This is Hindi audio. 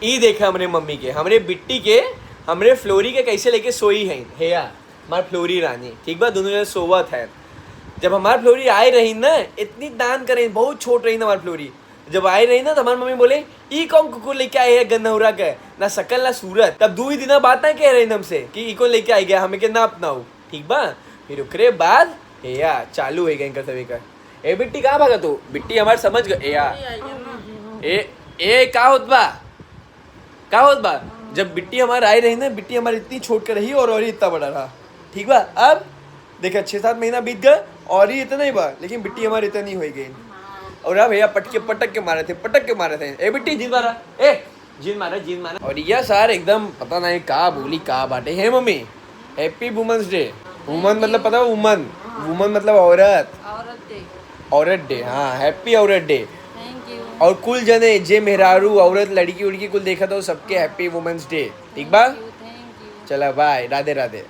ई देखा हमरे मम्मी के, हमरे बिट्टी के, हमरे फ्लोरी के कैसे लेके सोई है हेया हमार फ्लोरी रानी, ठीक बा, दोनों जने सोवत है। जब हमार फ्लोरी आई रही ना, इतनी दान करें, बहुत छोट रही ना हमार फ्लोरी, जब आई रही ना तो हमारी मम्मी बोले ई कौन कुकुर लेके आए है गन्नौरा के, ना शकल ना सूरत। तब 2 ही दिन बाद ना कह रहे हमसे कि ई कौन लेके आई गया, हमें के ना अपनाऊ, ठीक बा। फिर ओकरे बाद हेया चालू हो गए सभी का। ए बिट्टी कहाँ भागा तू? बिट्टी हमारे समझ गए ए का होत बा, का होत बा। जब बिट्टी हमारे आई रही ना, बिट्टी हमारी इतनी छोट कर रही और ही इतना बड़ा रहा, ठीक बा। अब देखा 6-7 महीना बीत गए और ही इतना ही बा, लेकिन बिट्टी हमारी इतनी हो गई। और अब भैया पटक के मारे थे। ए बिट्टी जीत मारा, जीत मारा। और यह सार एकदम पता नहीं का बोली का बाटे है mummy. Happy women's day. Woman मतलब पता है, वुमन मतलब औरत डे। हाँ, हैप्पी औरत डे। Thank you. और कुल जने जे मेहरारू औरत लड़की उड़की कुल देखा तो सबके हैप्पी वुमेन्स डे, ठीक बा। चला बाय, राधे राधे।